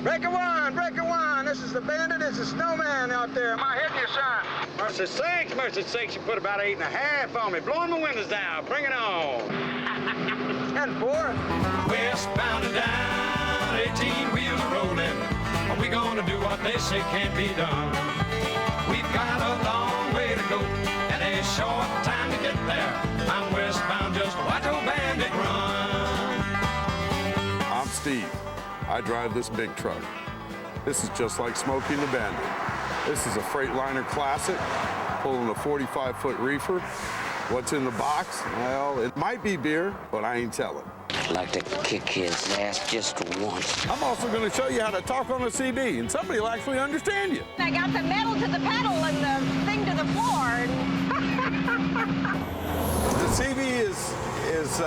Breaker one. This is the Bandit. This is Snowman out there. Am I hitting you, son? Mercy sakes, you put about 8.5 on me. Blowing my windows down. Bring it on. 10-4. Westbound and down, 18 wheels rolling. Are we gonna do what they say can't be done? We've got a long way to go and a short time to get there. I'm westbound, just watch old Bandit run. I'm Steve. I drive this big truck. This is just like Smokey and the Bandit. This is a Freightliner Classic, pulling a 45-foot reefer. What's in the box? Well, it might be beer, but I ain't telling. I'd like to kick his ass just once. I'm also going to show you how to talk on a CB, and somebody will actually understand you. I got the metal to the pedal and the thing to the floor. The CB is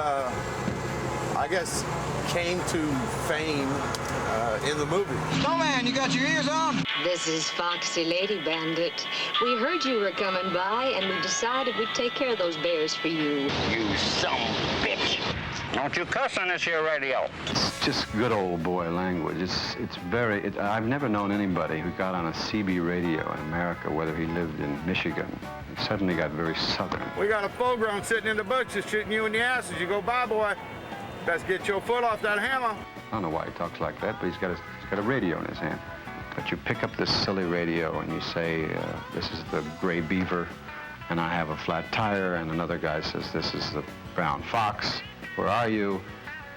I guess, came to fame in the movie. Snowman, you got your ears on? This is Foxy Lady Bandit. We heard you were coming by, and we decided we'd take care of those bears for you. You some bitch. Don't you cuss on this here radio. It's just good old boy language. I've never known anybody who got on a CB radio in America, whether he lived in Michigan. It suddenly got very southern. We got a full-grown sitting in the bushes shooting you in the ass as you go by, boy. Best get your foot off that hammer. I don't know why he talks like that, but he's got a radio in his hand. But you pick up this silly radio and you say, this is the Gray Beaver, and I have a flat tire, and another guy says, this is the Brown Fox. Where are you?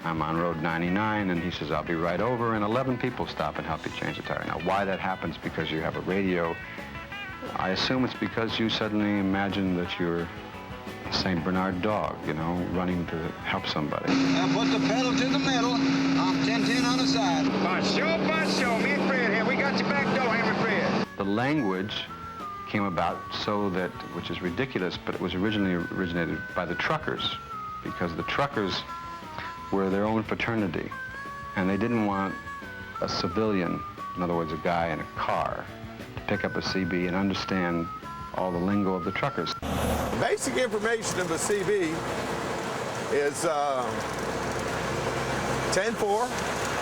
I'm on Road 99, and he says, I'll be right over, and 11 people stop and help you change the tire. Now, why that happens because you have a radio, I assume it's because you suddenly imagine that you're a St. Bernard dog, you know, running to help somebody. Now put the pedal to the metal. I'm 10-10 on the side. For sure. Me and Fred here. We got your back door, Henry Fred. The language came about so that, which is ridiculous, but it was originated by the truckers, because the truckers were their own fraternity, and they didn't want a civilian, in other words, a guy in a car, to pick up a CB and understand all the lingo of the truckers. Basic information of a CB is 10-4.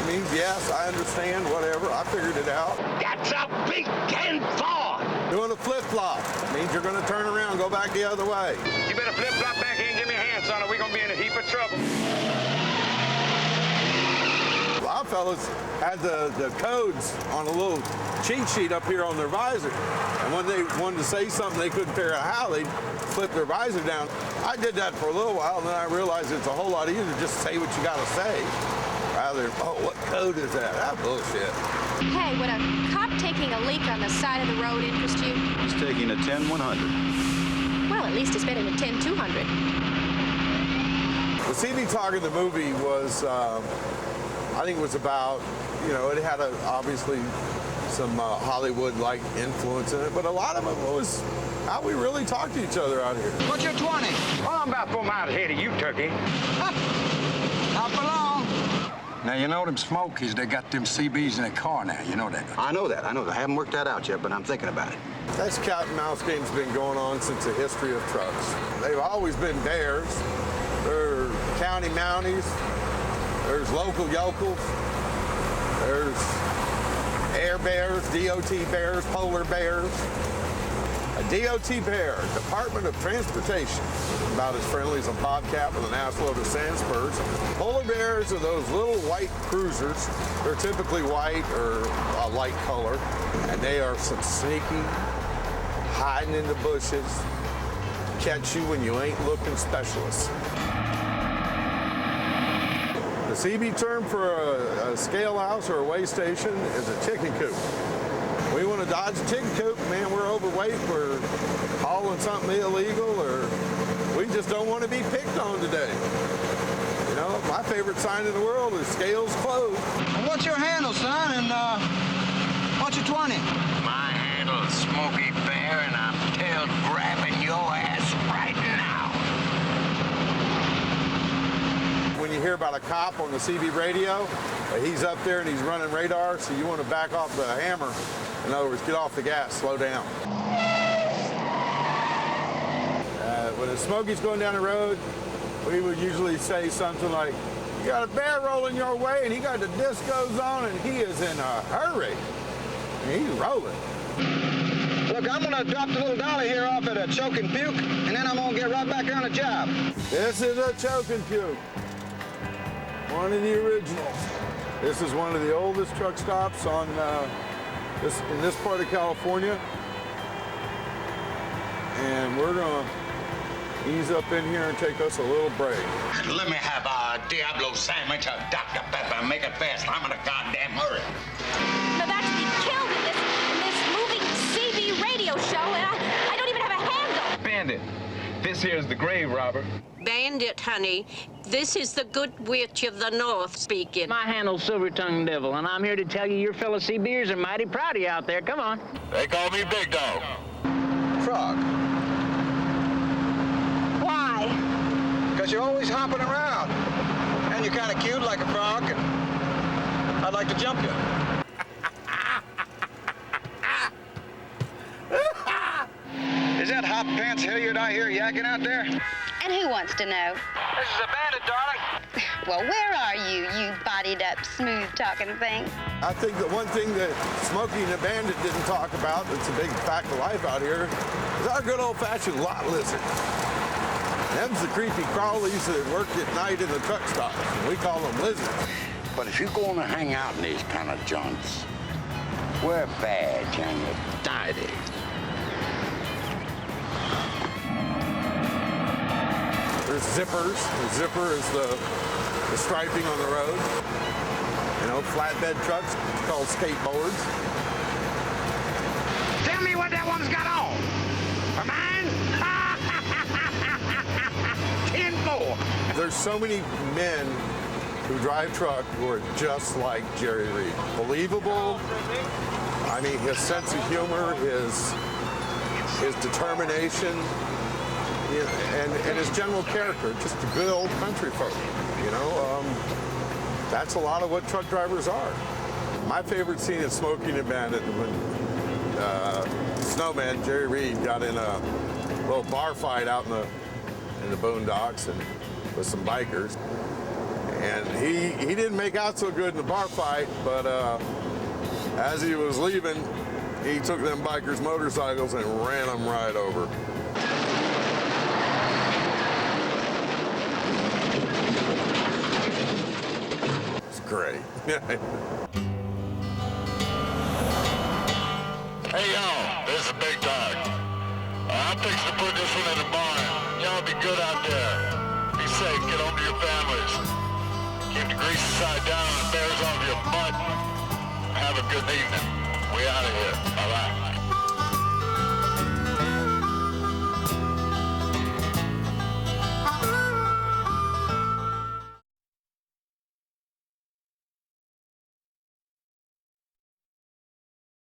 Means yes, I understand, whatever. I figured it out. That's a big 10-4. Doing a flip-flop means you're going to turn around and go back the other way. You better flip-flop back here and give me a hand, son, or we're going to be in a heap of trouble. A lot of fellas had the codes on a little cheat sheet up here on their visor. And when they wanted to say something they couldn't figure out how, they'd flip their visor down. I did that for a little while, and then I realized it's a whole lot easier to just say what you got to say, rather than, oh, what code is that? That's bullshit. Hey, would a cop taking a leak on the side of the road interest you? He's taking a 10-100. Well, at least it's better than 10-200. The CB Talk in the movie was, I think it was about, you know, it had obviously some Hollywood-like influence in it, but a lot of it was how we really talk to each other out here. What's your 20? Well, I'm about 4 miles ahead of you, Turkey. Not for long. Now, you know them Smokies, they got them CBs in their car now. You know that. I know that. I haven't worked that out yet, but I'm thinking about it. This cat and mouse game's been going on since the history of trucks. They've always been bears. There are county mounties. There's local yokels. There's air bears, DOT bears, polar bears. A DOT bear, Department of Transportation, about as friendly as a bobcat with an ass load of sand spurs. Polar bears are those little white cruisers. They're typically white or a light color, and they are some sneaky, hiding in the bushes, catch you when you ain't looking specialists. The CB term for a scale house or a weigh station is a chicken coop. We want to dodge a chicken coop, man, we're overweight, we're hauling something illegal, or we just don't want to be picked on today. You know, my favorite sign in the world is scales closed. And what's your handle, son? And what's your 20? My handle is Smokey Bear, and I'm tail grabbing your ass right now. When you hear about a cop on the CB radio, he's up there and he's running radar, so you want to back off the hammer. In other words, get off the gas, slow down. When the Smokey's going down the road, we would usually say something like, You got a bear rolling your way, and he got the discos on, and he is in a hurry. And he's rolling. Look, I'm gonna drop the little dolly here off at a Choke and Puke, and then I'm gonna get right back on the job. This is a Choke and Puke. One of the originals. This is one of the oldest truck stops on in this part of California. And we're gonna ease up in here and take us a little break. Let me have a Diablo sandwich, a Dr. Pepper, make it fast. I'm in a goddamn hurry. I'm about to be killed in this moving CB radio show, and I don't even have a handle. Bandit, this here is the grave robber. Bandit, honey, this is the good witch of the north speaking. My handle's Silver-Tongued Devil, and I'm here to tell you your fellow CBers are mighty proud of you out there. Come on. They call me Big Dog. Frog. Why? Because you're always hopping around. And you're kind of cute like a frog, and I'd like to jump you. Is that Hop Pants Hilliard I hear yakking out there? And who wants to know? This is a Bandit, darling. Well, where are you, you bodied up, smooth-talking thing? I think that one thing that Smokey and the Bandit didn't talk about, that's a big fact of life out here, is our good old-fashioned lot lizard. Them's the creepy crawlies that work at night in the truck stops, and we call them lizards. But if you're going to hang out in these kind of joints, wear a badge and your tidy. There's zippers. The zipper is the striping on the road. You know, flatbed trucks called skateboards. Tell me what that one's got on. For mine? 10-4. There's so many men who drive truck who are just like Jerry Reed. Believable. I mean, his sense of humor, his determination, you know, and his general character, just a good old country folk, you know. That's a lot of what truck drivers are. My favorite scene is Smokey and the Bandit when Snowman, Jerry Reed, got in a little bar fight out in the boondocks and with some bikers. And he didn't make out so good in the bar fight, but as he was leaving, he took them bikers' motorcycles and ran them right over. It's great. Hey, y'all, this is Big Dog. I'm fixing to put this one in the barn. Y'all be good out there. Be safe, get home to your families. Keep the grease side down and the bears off your butt. Have a good evening. We out of here. Bye-bye.